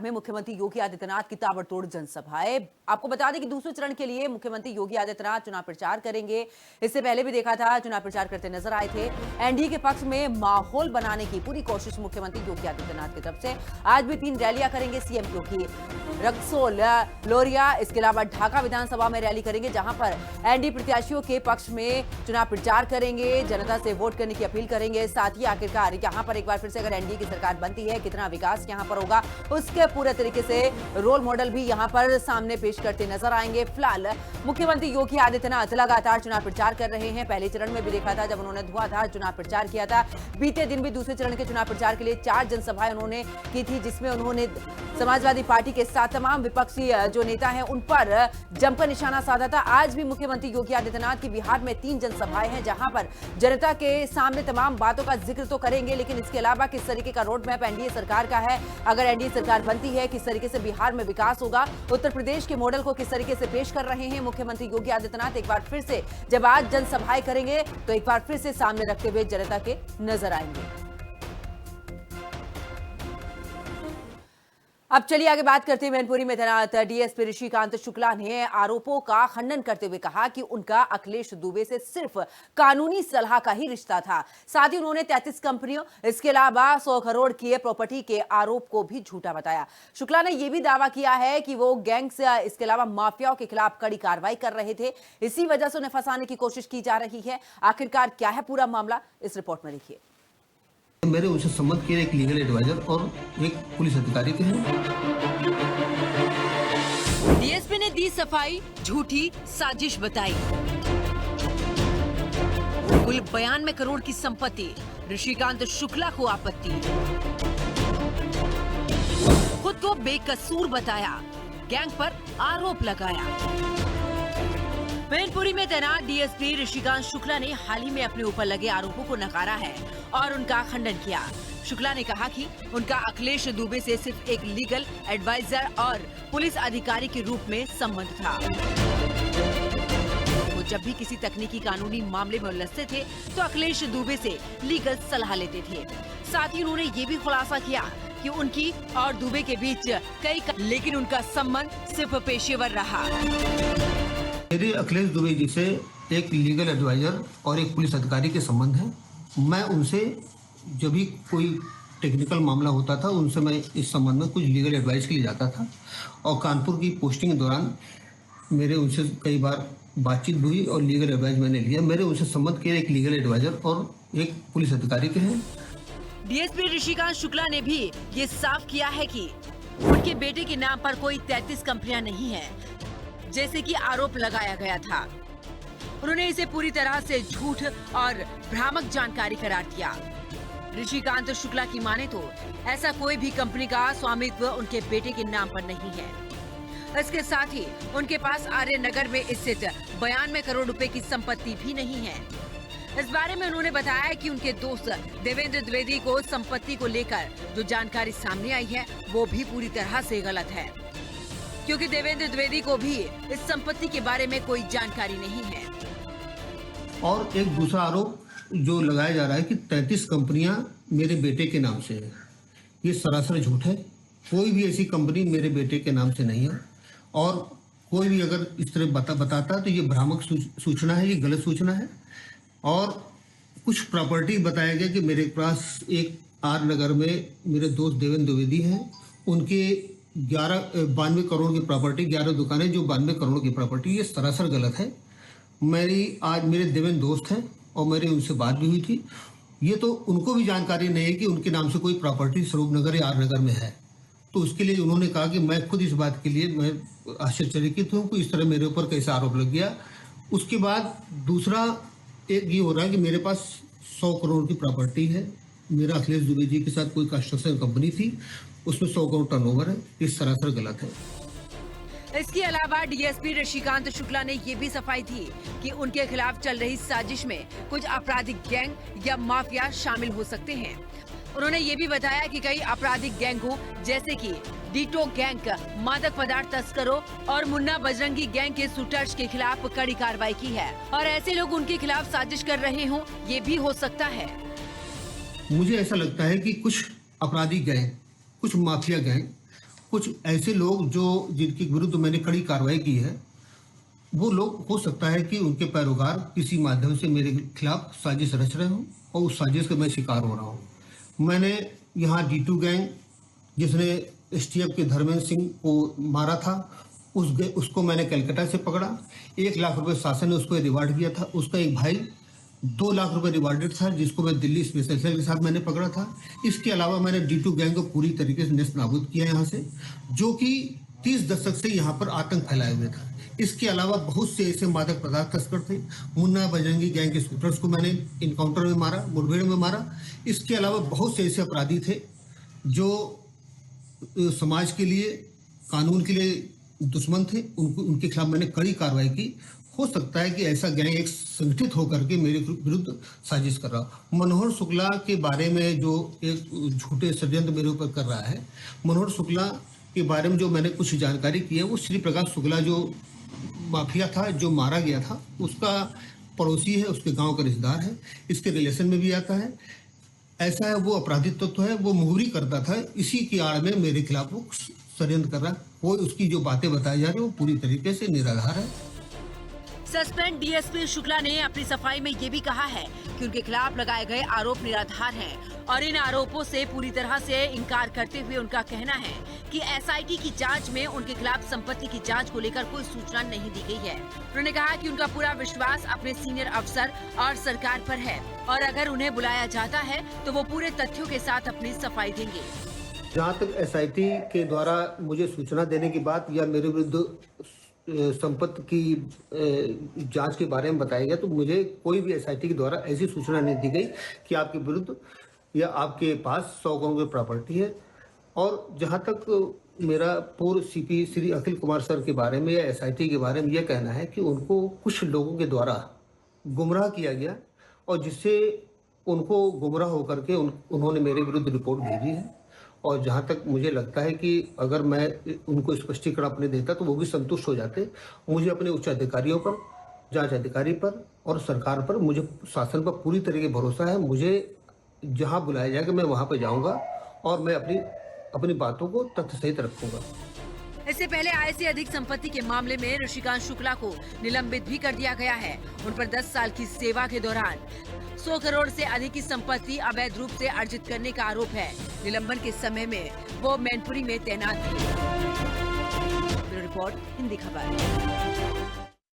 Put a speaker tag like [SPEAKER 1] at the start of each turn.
[SPEAKER 1] में मुख्यमंत्री योगी आदित्यनाथ की ताबड़तोड़ जनसभाएं। आपको बता दें कि दूसरे चरण के लिए मुख्यमंत्री योगी आदित्यनाथ चुनाव प्रचार करेंगे। इससे पहले भी देखा था चुनाव प्रचार करते नजर आए थे। एनडीए के पक्ष में माहौल बनाने की पूरी कोशिश मुख्यमंत्री योगी आदित्यनाथ की तरफ से। आज भी 3 रैलियां करेंगे सीएम योगी, रक्सोल, लोरिया, इसके अलावा ढाका विधानसभा में रैली करेंगे, जहां पर एनडीए प्रत्याशियों के पक्ष में चुनाव प्रचार करेंगे, जनता से वोट करने की अपील करेंगे। साथ ही आखिरकार यहां पर एक बार फिर से अगर एनडीए की सरकार बनती है, कितना विकास यहां पर होगा, उसके पूरे तरीके से रोल मॉडल भी यहां पर सामने पेश करते नजर आएंगे। फिलहाल मुख्यमंत्री योगी आदित्यनाथ लगातार चुनाव प्रचार कर रहे हैं। पहले चरण में भी देखा था जब उन्होंने धुआंधार चुनाव प्रचार किया था। बीते दिन भी दूसरे चरण के चुनाव प्रचार के लिए 4 जनसभाएं उन्होंने की थी, जिसमें उन्होंने समाजवादी पार्टी के साथ तमाम विपक्षी जो नेता हैं उन पर जमकर निशाना साधा था। आज भी मुख्यमंत्री योगी आदित्यनाथ की बिहार में 3 जनसभाएं हैं, जहां पर जनता के सामने तमाम बातों का जिक्र तो करेंगे, लेकिन इसके अलावा किस तरीके का रोड मैप एनडीए सरकार का है, अगर एनडीए सरकार बनती है किस तरीके से बिहार में विकास होगा, उत्तर प्रदेश के मॉडल को किस तरीके से पेश कर रहे हैं मुख्यमंत्री योगी आदित्यनाथ। एक बार फिर से जब आज जनसभाएं करेंगे तो एक बार फिर से सामने रखते हुए जनता के नजर आएंगे। अब चलिए आगे बात करते हैं। मैनपुरी में तैनात डीएसपी ऋषिकांत शुक्ला ने आरोपों का खंडन करते हुए कहा कि उनका अखिलेश दुबे से सिर्फ कानूनी सलाह का ही रिश्ता था। साथ ही उन्होंने 33 कंपनियों, इसके अलावा 100 करोड़ की प्रॉपर्टी के आरोप को भी झूठा बताया। शुक्ला ने यह भी दावा किया है कि वो गैंग्स, इसके अलावा माफियाओं के खिलाफ कड़ी कार्रवाई कर रहे थे, इसी वजह से उन्हें फंसाने की कोशिश की जा रही है। आखिरकार क्या है पूरा मामला, इस रिपोर्ट में देखिए।
[SPEAKER 2] मेरे उनसे संबंध किए एक लीगल एडवाइजर और एक पुलिस अधिकारी के हैं।
[SPEAKER 1] डीएसपी ने दी सफाई, झूठी साजिश बताई। कुल 92 करोड़ की संपत्ति, ऋषिकांत शुक्ला को आपत्ति। खुद को बेकसूर बताया, गैंग पर आरोप लगाया। मैनपुरी में तैनात डीएसपी ऋषिकांत शुक्ला ने हाल ही में अपने ऊपर लगे आरोपों को नकारा है और उनका खंडन किया। शुक्ला ने कहा कि उनका अखिलेश दुबे से सिर्फ एक लीगल एडवाइजर और पुलिस अधिकारी के रूप में संबंध था। वो जब भी किसी तकनीकी कानूनी मामले में उलझते थे तो अखिलेश दुबे से लीगल सलाह लेते थे। साथ ही उन्होंने ये भी खुलासा किया कि उनकी और दुबे के बीच लेकिन उनका संबंध सिर्फ पेशेवर रहा।
[SPEAKER 2] मेरे अखिलेश दुबे जी से एक लीगल एडवाइजर और एक पुलिस अधिकारी के संबंध है। मैं उनसे जब भी कोई टेक्निकल मामला होता था उनसे मैं इस संबंध में कुछ लीगल एडवाइस के लिए जाता था, और कानपुर की पोस्टिंग के दौरान मेरे उनसे कई बार बातचीत हुई और लीगल एडवाइस मैंने लिया। मेरे उनसे संबंध के एक लीगल एडवाइजर और एक पुलिस अधिकारी के हैं।
[SPEAKER 1] डीएसपी ऋषिकांत शुक्ला ने भी ये साफ किया है कि उनके बेटे के नाम पर कोई 33 कंपनियां नहीं है, जैसे कि आरोप लगाया गया था। उन्होंने इसे पूरी तरह से झूठ और भ्रामक जानकारी करार दिया। ऋषिकांत शुक्ला की माने तो ऐसा कोई भी कंपनी का स्वामित्व उनके बेटे के नाम पर नहीं है। इसके साथ ही उनके पास आर्य नगर में स्थित 92 करोड़ रुपए की संपत्ति भी नहीं है। इस बारे में उन्होंने बताया कि उनके दोस्त देवेंद्र द्विवेदी को संपत्ति को लेकर जो जानकारी सामने आई है वो भी पूरी तरह से गलत है, क्योंकि देवेंद्र द्विवेदी को भी इस संपत्ति के बारे में कोई जानकारी नहीं है।
[SPEAKER 2] और एक दूसरा आरोप जो लगाया जा रहा है कि 33 कंपनियां मेरे बेटे के नाम से है, ये सरासर झूठ है। कोई भी ऐसी कंपनी मेरे बेटे के नाम से नहीं है, और कोई भी अगर इस तरह बताता तो ये भ्रामक सूचना है, ये गलत सूचना है। और कुछ प्रॉपर्टी बताया गया कि मेरे पास एक आर नगर में मेरे दोस्त देवेंद्र द्विवेदी हैं, उनके 92 करोड़ की प्रॉपर्टी, 11 दुकानें जो 92 करोड़ की प्रॉपर्टी, ये सरासर गलत है। आज मेरे देवेंद्र दोस्त हैं और मेरी उनसे बात भी हुई थी। ये तो उनको भी जानकारी नहीं है कि उनके नाम से कोई प्रॉपर्टी स्वरूप नगर या आर नगर में है। तो उसके लिए उन्होंने कहा कि मैं खुद इस बात के लिए मैं आश्चर्यचकित हूँ कि इस तरह मेरे ऊपर कैसा आरोप लग गया। उसके बाद दूसरा एक ये हो रहा है कि मेरे पास 100 करोड़ की प्रॉपर्टी है। मेरा अखिलेश दुबे जी के साथ कोई कंस्ट्रक्शन कंपनी थी, उसमें 100 करोड़ टर्नओवर है। ये सरासर गलत है।
[SPEAKER 1] इसके अलावा डीएसपी ऋषिकांत शुक्ला ने ये भी सफाई दी कि उनके खिलाफ चल रही साजिश में कुछ आपराधिक गैंग या माफिया शामिल हो सकते हैं। उन्होंने ये भी बताया कि कई आपराधिक गैंगों जैसे कि डीटो गैंग, मादक पदार्थ तस्करों और मुन्ना बजरंगी गैंग के शूटर्स के खिलाफ कड़ी कार्रवाई की है, और ऐसे लोग उनके खिलाफ साजिश कर रहे हों, ये भी हो सकता है।
[SPEAKER 2] मुझे ऐसा लगता है कि कुछ आपराधिक गैंग, कुछ माफिया गैंग, कुछ ऐसे लोग जो जिनके विरुद्ध मैंने कड़ी कार्रवाई की है, वो लोग हो सकता है कि उनके पैरोकार किसी माध्यम से मेरे खिलाफ साजिश रच रहे हों और उस साजिश का मैं शिकार हो रहा हूँ। मैंने यहाँ D2 गैंग जिसने एसटीएफ के धर्मेंद्र सिंह को मारा था, उसको मैंने कलकत्ता से पकड़ा। 1 लाख रुपए शासन ने उसको रिवार्ड किया था। उसका एक भाई 2 लाख रुपए रिवार्डेड था, जिसको मैं दिल्ली स्पेशल सेल के साथ मैंने पकड़ा था। इसके अलावा मैंने D2 गैंग को पूरी तरीके से नेस्त नाबूद किया यहाँ से, जो कि 30 दशक से यहाँ पर आतंक फैलाए हुए था। इसके अलावा बहुत से ऐसे मादक पदार्थ तस्कर थे। मुन्ना बजरंगी गैंग के शूटर्स को मैंने इनकाउंटर में मारा, मुठभेड़ में मारा। इसके अलावा बहुत से ऐसे अपराधी थे जो समाज के लिए, कानून के लिए दुश्मन थे। उनके खिलाफ मैंने कड़ी कार्रवाई की। हो सकता है कि ऐसा गैंग एक संगठित होकर के मेरे विरुद्ध साजिश कर रहा। मनोहर शुक्ला के बारे में जो एक झूठे षड्यंत्र मेरे ऊपर कर रहा है, मनोहर शुक्ला के बारे में जो मैंने कुछ जानकारी की है, वो श्री प्रकाश शुक्ला जो माफिया था, जो मारा गया था, उसका पड़ोसी है, उसके गांव का रिश्तेदार है, इसके रिलेशन में भी आता है। ऐसा है, वो अपराधी तत्व है, वो मुहरी करता था। इसी की आड़ में मेरे खिलाफ वो षड्यंत्र कर रहा है। वो उसकी जो बातें बताई जा रही है वो पूरी तरीके से निराधार है।
[SPEAKER 1] सस्पेंड डीएसपी शुक्ला ने अपनी सफाई में ये भी कहा है कि उनके खिलाफ लगाए गए आरोप निराधार हैं और इन आरोपों से पूरी तरह से इनकार करते हुए उनका कहना है कि एसआईटी की जांच में उनके खिलाफ संपत्ति की जांच को लेकर कोई सूचना नहीं दी गई है। उन्होंने कहा कि उनका पूरा विश्वास अपने सीनियर अफसर और सरकार पर है और अगर उन्हें बुलाया जाता है तो वो पूरे तथ्यों के साथ अपनी सफाई देंगे।
[SPEAKER 2] जहाँ तक एसआईटी के द्वारा मुझे सूचना देने की बात या मेरे विरुद्ध संपत्ति की जांच के बारे में बताया गया, तो मुझे कोई भी एसआईटी के द्वारा ऐसी सूचना नहीं दी गई कि आपके विरुद्ध या आपके पास 100 करोड़ की प्रॉपर्टी है। और जहां तक मेरा पूर्व सीपी श्री अखिल कुमार सर के बारे में या एसआईटी के बारे में यह कहना है कि उनको कुछ लोगों के द्वारा गुमराह किया गया और जिससे उनको गुमराह होकर के उन्होंने मेरे विरुद्ध रिपोर्ट भेजी है। और जहां तक मुझे लगता है कि अगर मैं उनको स्पष्टीकरण अपने देता तो वो भी संतुष्ट हो जाते। मुझे अपने उच्च अधिकारियों पर, जांच अधिकारी पर और सरकार पर, मुझे शासन पर पूरी तरीके भरोसा है। मुझे जहां बुलाया जाएगा मैं वहां पर जाऊंगा और मैं अपनी बातों को तथ्य सहित रखूंगा।
[SPEAKER 1] इससे पहले आय से अधिक संपत्ति के मामले में ऋषिकांत शुक्ला को निलंबित भी कर दिया गया है। उन पर 10 साल की सेवा के दौरान 100 करोड़ से अधिक की संपत्ति अवैध रूप से अर्जित करने का आरोप है। निलंबन के समय में वो मैनपुरी में तैनात थे। रिपोर्ट हिंदी खबर।